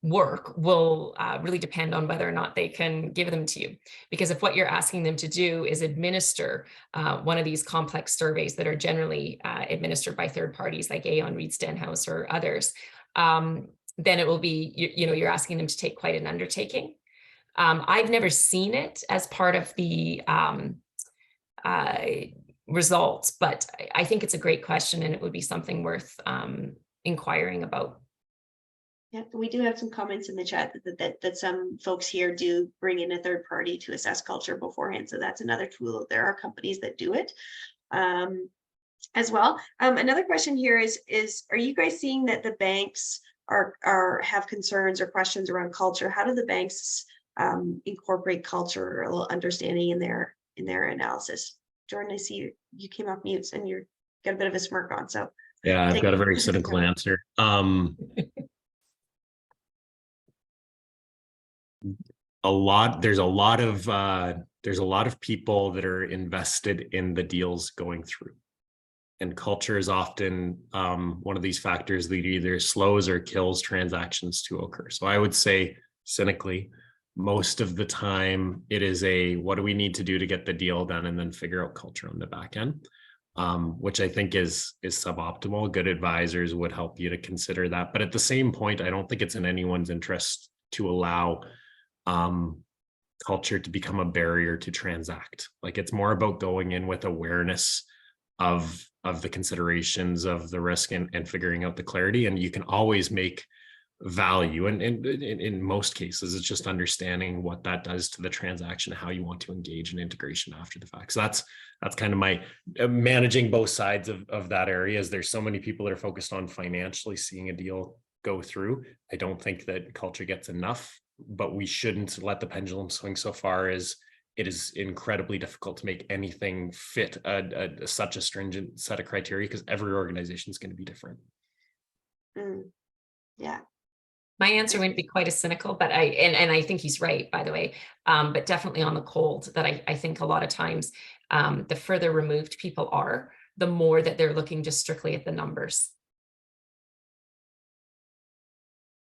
work will really depend on whether or not they can give them to you. Because if what you're asking them to do is administer one of these complex surveys that are generally administered by third parties like Aon, Reed Stenhouse, or others, then it will be, you're asking them to take quite an undertaking. I've never seen it as part of the results, but I think it's a great question, and it would be something worth inquiring about. Yeah, we do have some comments in the chat that some folks here do bring in a third party to assess culture beforehand. So that's another tool. There are companies that do it as well. Another question here is are you guys seeing that the banks have concerns or questions around culture? How do the banks incorporate culture or a little understanding in their analysis? Jordan, I see you came off mute and you got a bit of a smirk on. So yeah, I've got a very cynical answer. There's a lot of people that are invested in the deals going through, and culture is often one of these factors that either slows or kills transactions to occur. So I would say, cynically, most of the time it is what do we need to do to get the deal done, and then figure out culture on the back end, which I think is suboptimal. Good advisors would help you to consider that, but at the same point, I don't think it's in anyone's interest to allow culture to become a barrier to transact. Like, it's more about going in with awareness of the considerations of the risk and figuring out the clarity. And you can always make value, and in most cases it's just understanding what that does to the transaction, how you want to engage in integration after the fact. So that's kind of my managing both sides of that area. Is there's so many people that are focused on financially seeing a deal go through. I don't think that culture gets enough but we shouldn't let the pendulum swing so far as it is incredibly difficult to make anything fit such a stringent set of criteria, because every organization is going to be different. Yeah. My answer wouldn't be quite as cynical, but I think he's right, by the way, but definitely on the cold, that I think a lot of times the further removed people are, the more that they're looking just strictly at the numbers.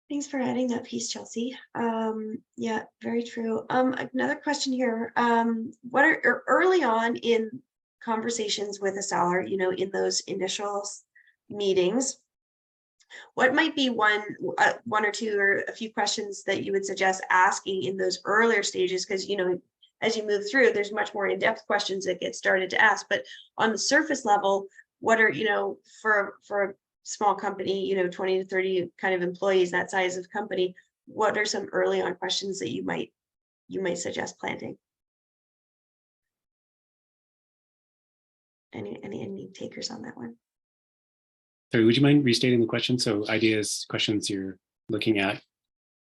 Thanks for adding that piece, Chelsea. Yeah, very true. Another question here. What are early on in conversations with a seller, you know, in those initial meetings, what might be one or two or a few questions that you would suggest asking in those earlier stages? Because, you know, as you move through, there's much more in-depth questions that get started to ask. But on the surface level, what are, you know, for a small company, you know, 20 to 30 kind of employees, that size of company, what are some early on questions that you might suggest planting? Any takers on that one? Sorry, would you mind restating the question? So ideas, questions you're looking at.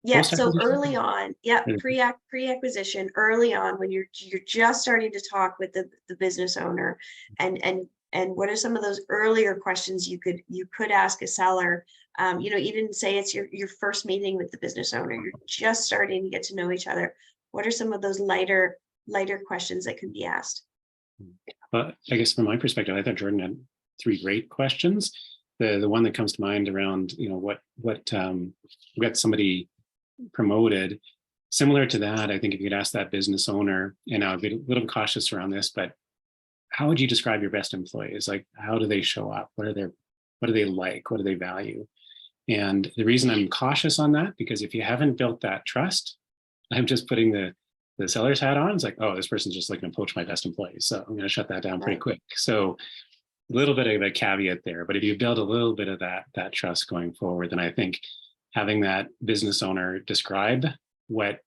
Yeah, so early on, yeah, pre-acquisition, early on when you're just starting to talk with the business owner, and what are some of those earlier questions you could ask a seller? You know, even say it's your first meeting with the business owner, you're just starting to get to know each other. What are some of those lighter questions that could be asked? Well, I guess from my perspective, I thought Jordan had 3 great questions. The one that comes to mind around, you know, what we got somebody promoted. Similar to that, I think if you could ask that business owner, and I'll be a little cautious around this, but how would you describe your best employees? Like, how do they show up? What do they like? What do they value? And the reason I'm cautious on that, because if you haven't built that trust, I'm just putting the seller's hat on. It's like, oh, this person's just looking to poach my best employees, so I'm going to shut that down pretty quick. So a little bit of a caveat there, but if you build a little bit of that trust going forward, then I think having that business owner describe what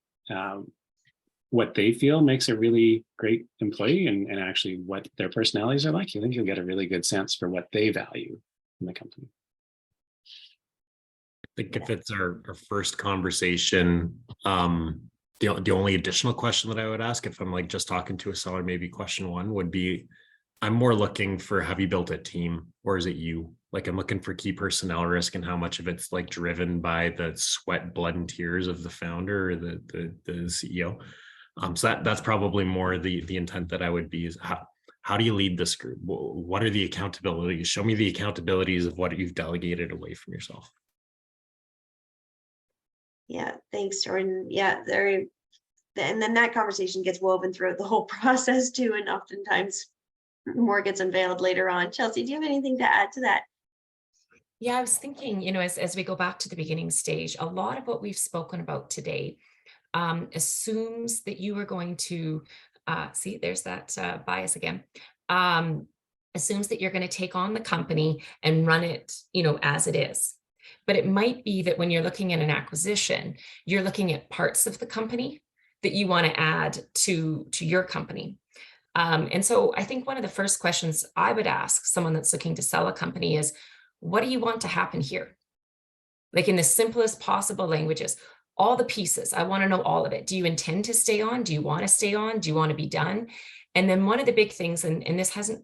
they feel makes a really great employee, and actually what their personalities are like, I think you'll get a really good sense for what they value in the company. I think if it's our first conversation, the only additional question that I would ask, if I'm like just talking to a seller, maybe question 1 would be, I'm more looking for, have you built a team, or is it you? Like, I'm looking for key personnel risk and how much of it's like driven by the sweat, blood, and tears of the founder or the CEO. So that's probably more the intent that I would be, is how do you lead this group? What are the accountabilities? Show me the accountabilities of what you've delegated away from yourself. Yeah, thanks, Jordan. Yeah, and then that conversation gets woven throughout the whole process too, and oftentimes more gets unveiled later on. Chelsea, do you have anything to add to that? Yeah, I was thinking, you know, as we go back to the beginning stage, a lot of what we've spoken about today assumes that you are going to, see, there's that bias again, assumes that you're going to take on the company and run it, you know, as it is. But it might be that when you're looking at an acquisition, you're looking at parts of the company that you want to add to your company. And so I think one of the first questions I would ask someone that's looking to sell a company is, what do you want to happen here? Like, in the simplest possible languages, all the pieces, I want to know all of it. Do you intend to stay on? Do you want to stay on? Do you want to be done? And then one of the big things, and this hasn't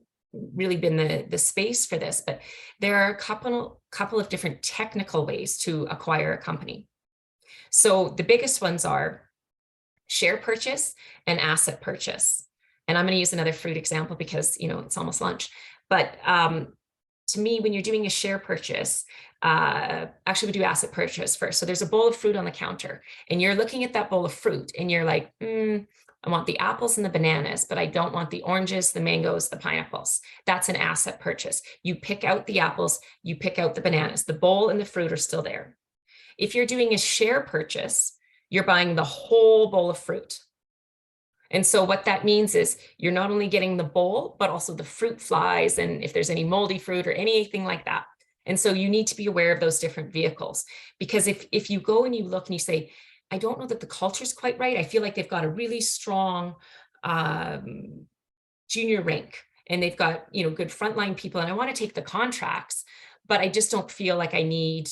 really been the space for this, but there are a couple of different technical ways to acquire a company. So the biggest ones are share purchase and asset purchase. And I'm going to use another fruit example because, you know, it's almost lunch. But to me, when you're doing a share purchase, actually we do asset purchase first. So there's a bowl of fruit on the counter and you're looking at that bowl of fruit and you're like, I want the apples and the bananas, but I don't want the oranges, the mangoes, the pineapples. That's an asset purchase. You pick out the apples, you pick out the bananas, the bowl and the fruit are still there. If you're doing a share purchase, you're buying the whole bowl of fruit. And so what that means is you're not only getting the bowl, but also the fruit flies, and if there's any moldy fruit or anything like that. And so you need to be aware of those different vehicles, because if you go and you look and you say, I don't know that the culture is quite right. I feel like they've got a really strong junior rank and they've got, you know, good frontline people, and I want to take the contracts, but I just don't feel like I need,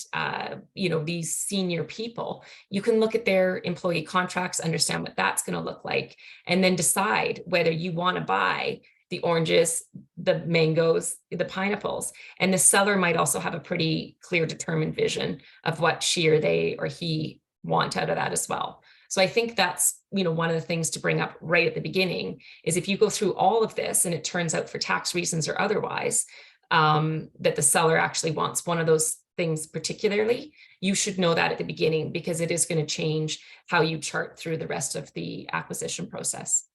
these senior people. You can look at their employee contracts, understand what that's going to look like, and then decide whether you want to buy the oranges, the mangoes, the pineapples. And the seller might also have a pretty clear, determined vision of what she or they or he want out of that as well. So I think that's, one of the things to bring up right at the beginning is if you go through all of this and it turns out for tax reasons or otherwise, that the seller actually wants one of those things particularly, you should know that at the beginning, because it is going to change how you chart through the rest of the acquisition process.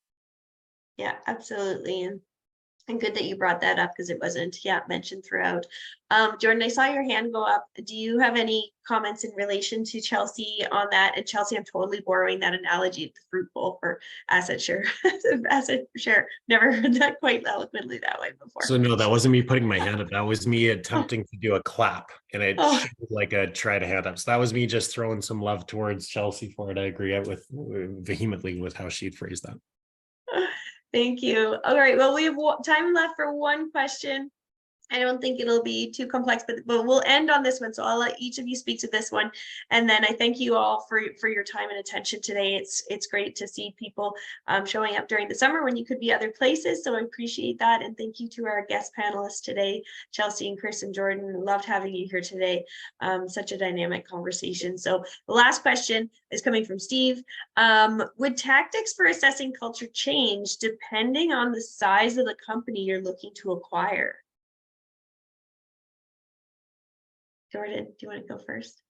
Yeah, absolutely. And good that you brought that up because it wasn't mentioned throughout. Jordan, I saw your hand go up. Do you have any comments in relation to Chelsea on that? And Chelsea, I'm totally borrowing that analogy of the fruit bowl for asset share. Asset share. Never heard that quite eloquently that way before. So no, that wasn't me putting my hand up. That was me attempting to do a clap, and it showed like a try to hand up. So that was me just throwing some love towards Chelsea for it. I agree with vehemently with how she'd phrased that. Thank you. All right. Well, we have time left for one question. I don't think it'll be too complex, but we'll end on this one. So I'll let each of you speak to this one. And then I thank you all for your time and attention today. It's great to see people showing up during the summer when you could be other places. So I appreciate that. And thank you to our guest panelists today, Chelsea and Chris and Jordan. Loved having you here today. Such a dynamic conversation. So the last question is coming from Steve. Would tactics for assessing culture change depending on the size of the company you're looking to acquire? Jordan, do you want to go first?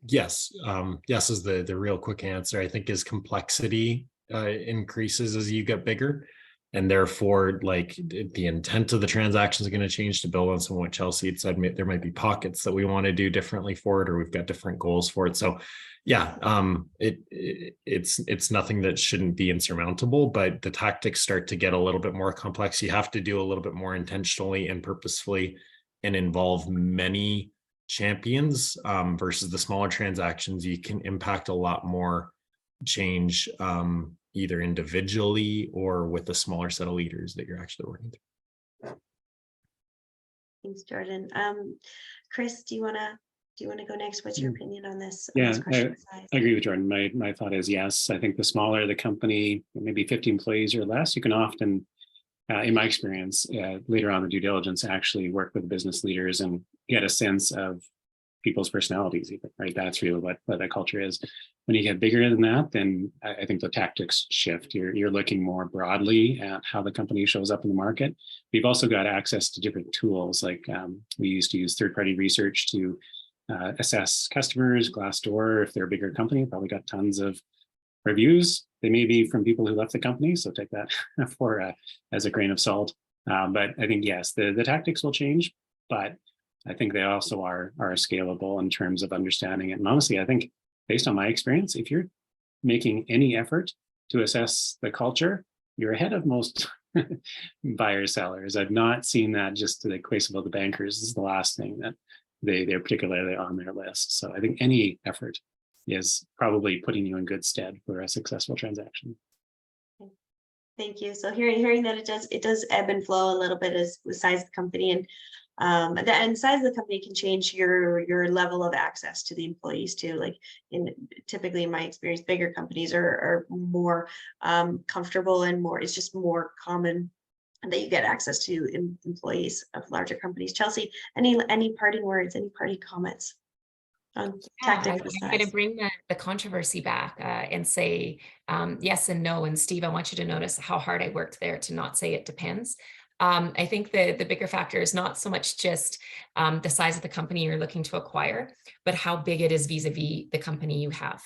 Yes. Yes is the real quick answer. I think as complexity increases as you get bigger, and therefore like the intent of the transaction is going to change. To build on some of what Chelsea had said, there might be pockets that we want to do differently for it, or we've got different goals for it. So yeah, it's nothing that shouldn't be insurmountable, but the tactics start to get a little bit more complex. You have to do a little bit more intentionally and purposefully and involve many champions versus the smaller transactions. You can impact a lot more change either individually or with a smaller set of leaders that you're actually working through. Thanks, Jordan. Chris, do you want to go next? What's your opinion on this? Yeah, I agree with Jordan. My thought is yes. I think the smaller the company, maybe 50 employees or less, you can often, in my experience, later on the due diligence, actually work with business leaders and get a sense of people's personalities, even, right? That's really what that culture is. When you get bigger than that, then I think the tactics shift. You're looking more broadly at how the company shows up in the market. We've also got access to different tools. Like we used to use third-party research to assess customers. Glassdoor, if they're a bigger company, probably got tons of reviews. They may be from people who left the company, so take that for as a grain of salt. But I think yes, the tactics will change, but I think they also are scalable in terms of understanding it. And honestly, I think based on my experience, if you're making any effort to assess the culture, you're ahead of most buyers, sellers. I've not seen that. Just to the case about the bankers, this is the last thing that they're particularly on their list. So I think any effort is probably putting you in good stead for a successful transaction. Thank you. So hearing that it does ebb and flow a little bit as the size of the company, and the size of the company can change your level of access to the employees too. Like typically in my experience, bigger companies are more comfortable and it's just more common that you get access to employees of larger companies. Chelsea, any parting words, any parting comments on tactics? I'm going to bring the controversy back and say yes and no. And Steve, I want you to notice how hard I worked there to not say it depends. I think the bigger factor is not so much just the size of the company you're looking to acquire, but how big it is vis-a-vis the company you have.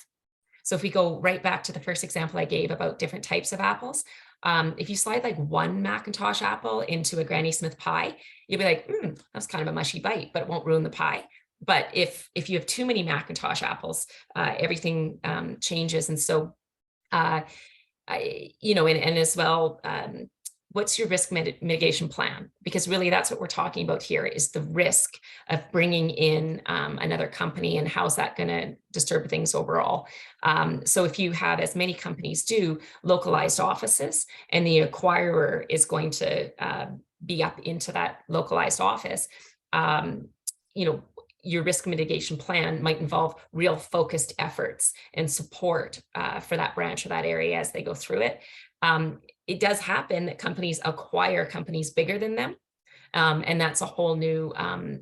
So if we go right back to the first example I gave about different types of apples, if you slide like one Macintosh apple into a Granny Smith pie, you'll be like, that's kind of a mushy bite, but it won't ruin the pie. But if you have too many Macintosh apples, everything changes. And so, and as well, what's your risk mitigation plan? Because really that's what we're talking about here is the risk of bringing in another company and how's that going to disturb things overall. So if you have, as many companies do, localized offices and the acquirer is going to be up into that localized office, your risk mitigation plan might involve real focused efforts and support for that branch or that area as they go through it. It does happen that companies acquire companies bigger than them. And that's a whole new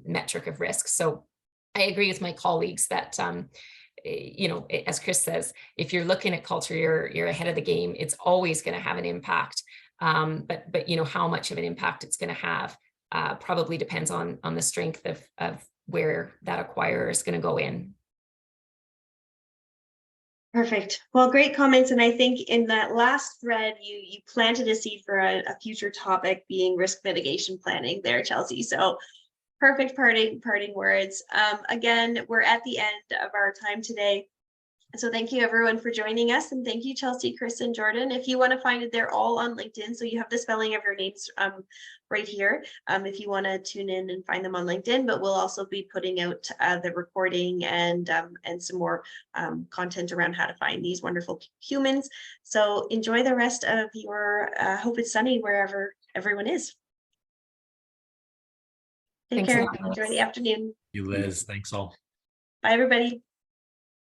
metric of risk. So I agree with my colleagues that, as Chris says, if you're looking at culture, you're ahead of the game. It's always going to have an impact. But how much of an impact it's going to have probably depends on the strength of where that acquirer is going to go in. Perfect. Well, great comments. And I think in that last thread, you planted a seed for a future topic being risk mitigation planning there, Chelsea. So perfect parting words. Again, we're at the end of our time today. So thank you everyone for joining us, and thank you Chelsea, Chris, and Jordan. If you want to find it, they're all on LinkedIn, so you have the spelling of your names right here if you want to tune in and find them on LinkedIn. But we'll also be putting out the recording and some more content around how to find these wonderful humans. So enjoy the rest of your hope it's sunny wherever everyone is. Take care. Enjoy the afternoon. You, Liz. Thanks all. Bye everybody.